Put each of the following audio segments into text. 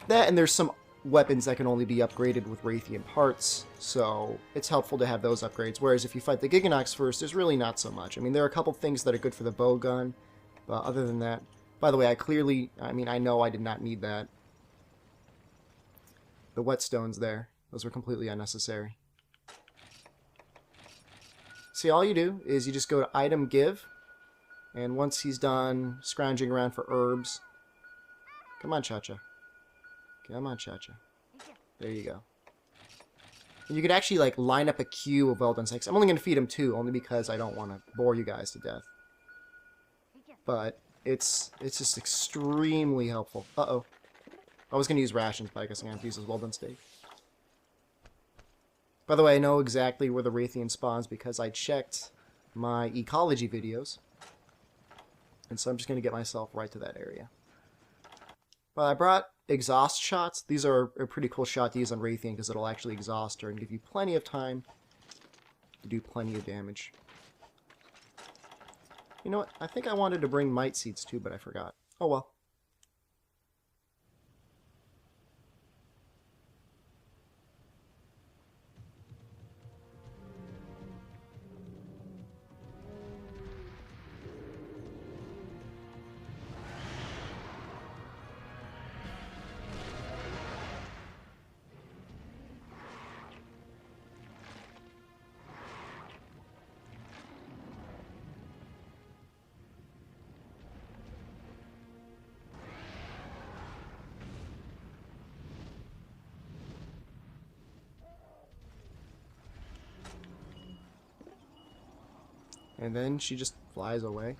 That, and there's some weapons that can only be upgraded with Raytheon parts, so it's helpful to have those upgrades. Whereas if you fight the Giganox first, there's really not so much. I mean, there are a couple things that are good for the Bowgun, but other than that... By the way, I know I did not need that. The whetstones there, those were completely unnecessary. See, all you do is you just go to Item Give, and once he's done scrounging around for herbs... Come on, Cha-Cha. Come on, Cha-Cha. There you go. And you could actually, like, line up a queue of well-done snakes. I'm only going to feed him 2, only because I don't want to bore you guys to death. But it's just extremely helpful. Uh-oh. I was going to use rations, but I guess I'm going to use this well-done steak. By the way, I know exactly where the Raytheon spawns because I checked my ecology videos. And so I'm just going to get myself right to that area. Well, I brought exhaust shots. These are a pretty cool shot to use on Raytheon because it'll actually exhaust her and give you plenty of time to do plenty of damage. You know what? I think I wanted to bring mite seeds too, but I forgot. Oh well. And then she just flies away.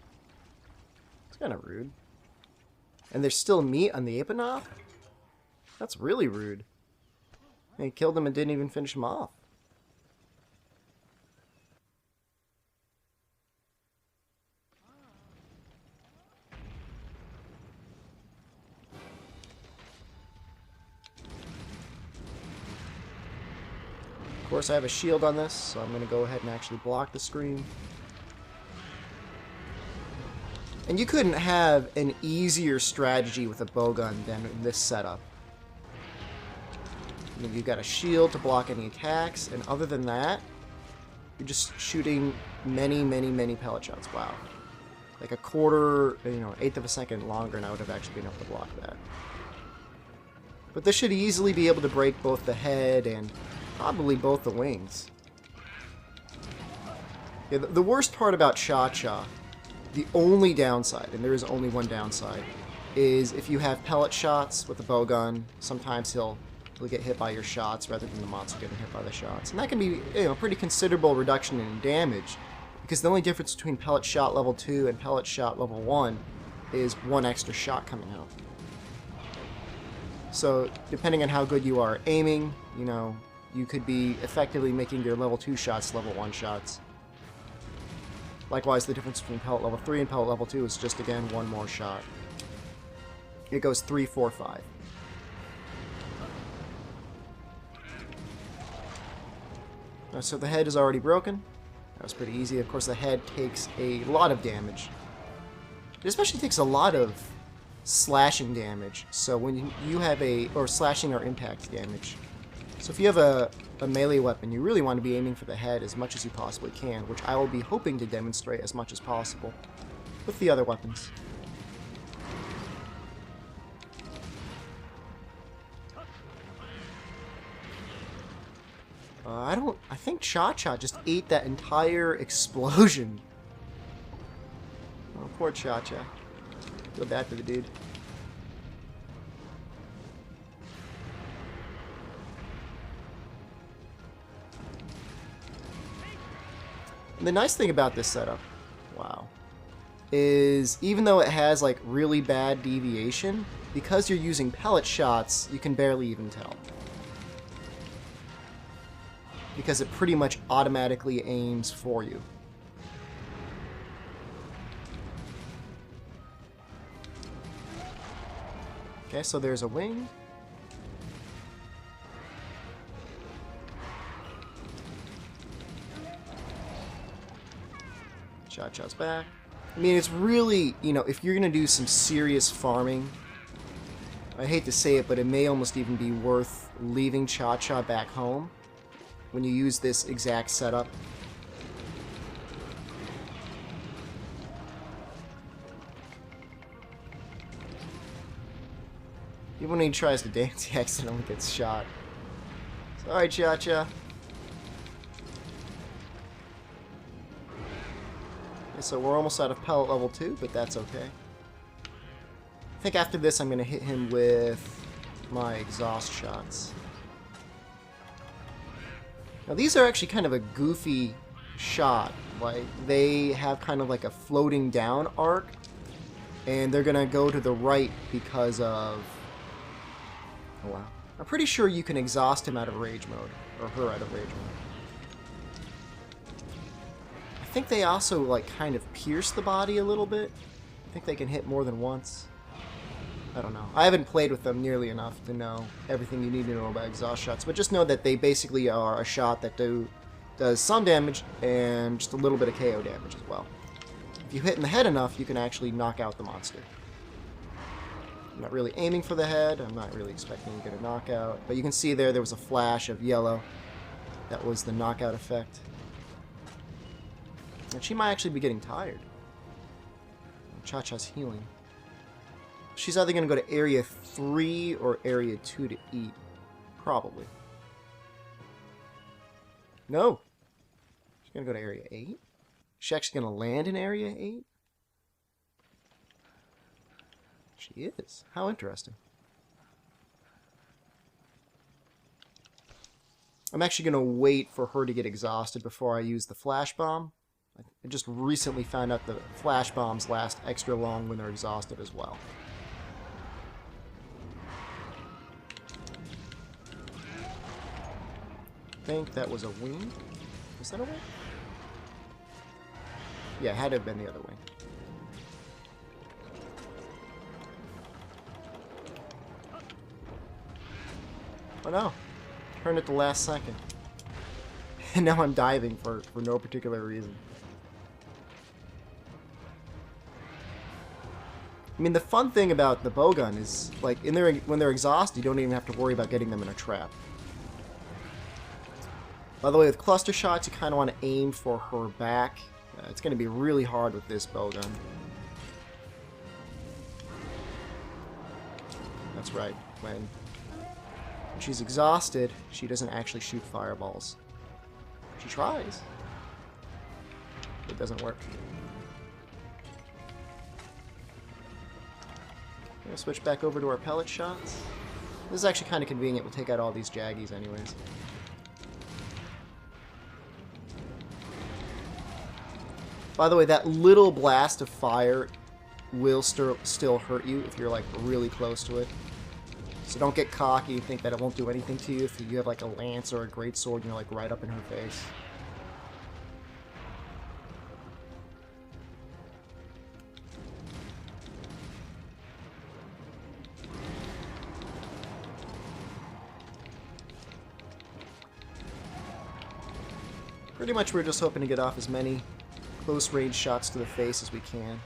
It's kind of rude. And there's still meat on the Apanoth? That's really rude. He killed him and didn't even finish him off. Of course, I have a shield on this, so I'm going to go ahead and actually block the screen. And you couldn't have an easier strategy with a bowgun than this setup. I mean, you've got a shield to block any attacks, and other than that, you're just shooting many, many, many pellet shots. Wow. Like a quarter, eighth of a second longer, and I would have actually been able to block that. But this should easily be able to break both the head and probably both the wings. Yeah, the worst part about Cha-Cha, the only downside, and there is only one downside, is if you have pellet shots with a bowgun, sometimes he'll get hit by your shots rather than the monster getting hit by the shots. And that can be a pretty considerable reduction in damage, because the only difference between pellet shot level 2 and pellet shot level 1 is one extra shot coming out. So depending on how good you are aiming, you could be effectively making your level 2 shots level 1 shots. Likewise, the difference between pellet level 3 and pellet level 2 is just, again, one more shot. It goes 3, 4, 5. So the head is already broken. That was pretty easy. Of course, the head takes a lot of damage. It especially takes a lot of slashing damage. So when you have or slashing or impact damage. So if you have a melee weapon, you really want to be aiming for the head as much as you possibly can, which I will be hoping to demonstrate as much as possible with the other weapons. I think Cha-Cha just ate that entire explosion. Oh, poor Cha-Cha. Feel bad for the dude. And the nice thing about this setup, wow, is even though it has like really bad deviation, because you're using pellet shots, you can barely even tell. Because it pretty much automatically aims for you. Okay, so there's a wing. Cha-Cha's back. I mean, it's really, if you're going to do some serious farming, I hate to say it, but it may almost even be worth leaving Cha-Cha back home when you use this exact setup. Even when he tries to dance, he accidentally gets shot. Sorry, Cha-Cha. Okay, so we're almost out of pellet level 2, but that's okay. I think after this I'm going to hit him with my exhaust shots. Now these are actually kind of a goofy shot. Like, they have kind of like a floating down arc, and they're going to go to the right because of... Oh wow. I'm pretty sure you can exhaust him out of rage mode, or her out of rage mode. I think they also like kind of pierce the body a little bit. I think they can hit more than once. I don't know. I haven't played with them nearly enough to know everything you need to know about exhaust shots, but just know that they basically are a shot that does some damage and just a little bit of KO damage as well. If you hit in the head enough, you can actually knock out the monster. I'm not really aiming for the head. I'm not really expecting to get a knockout. But you can see there was a flash of yellow. That was the knockout effect. And she might actually be getting tired. Cha-Cha's healing. She's either going to go to Area 3 or Area 2 to eat. Probably. No! She's going to go to Area 8? She's actually going to land in Area 8? She is. How interesting. I'm actually going to wait for her to get exhausted before I use the flash bomb. I just recently found out that flash bombs last extra long when they're exhausted as well. I think that was a wing. Was that a wing? Yeah, it had to have been the other wing. Oh no, turned at the last second. And now I'm diving for no particular reason. I mean, the fun thing about the Bowgun is, like, when they're exhausted, you don't even have to worry about getting them in a trap. By the way, with cluster shots, you kind of want to aim for her back. It's going to be really hard with this Bowgun. That's right, when she's exhausted, she doesn't actually shoot fireballs. She tries. It doesn't work. I'm gonna switch back over to our pellet shots. This is actually kind of convenient. We'll take out all these Jaggies anyways. By the way, that little blast of fire will still hurt you if you're like really close to it. So don't get cocky and think that it won't do anything to you if you have like a lance or a greatsword and you're like right up in her face. Pretty much we're just hoping to get off as many close range shots to the face as we can.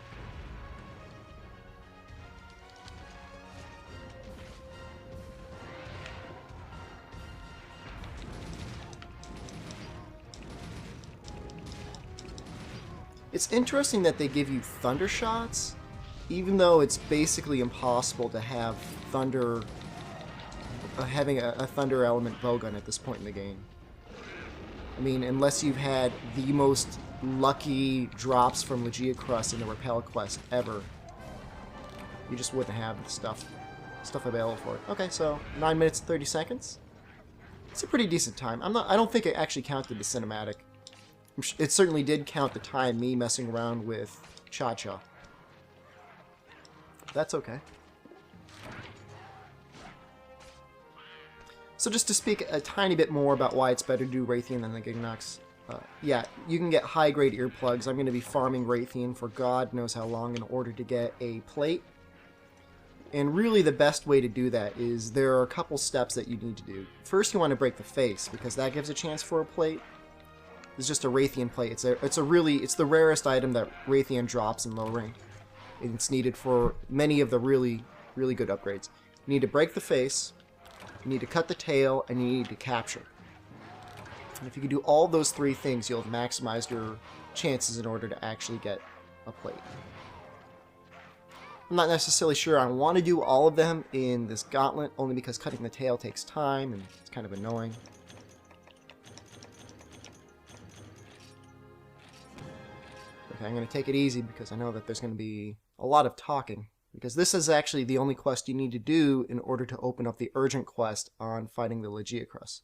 It's interesting that they give you thunder shots, even though it's basically impossible to have thunder, having a thunder element bowgun at this point in the game. I mean, unless you've had the most lucky drops from Legia Crust in the Repel quest ever, you just wouldn't have the stuff available for it. Okay, so 9 minutes and 30 seconds. It's a pretty decent time. I don't think it actually counted the cinematic. It certainly did count the time me messing around with Cha-Cha. That's okay. So just to speak a tiny bit more about why it's better to do Raytheon than the Gignox. Yeah, you can get high-grade earplugs. I'm going to be farming Raytheon for God knows how long in order to get a plate. And really the best way to do that is there are a couple steps that you need to do. First you want to break the face, because that gives a chance for a plate. It's just a Raytheon plate. It's the rarest item that Raytheon drops in low rank. It's needed for many of the really good upgrades. You need to break the face, you need to cut the tail, and you need to capture. And if you can do all those 3 things, you'll have maximized your chances in order to actually get a plate. I'm not necessarily sure I want to do all of them in this gauntlet, only because cutting the tail takes time and it's kind of annoying. Okay, I'm going to take it easy because I know that there's going to be a lot of talking. Because this is actually the only quest you need to do in order to open up the urgent quest on fighting the Legiacrus.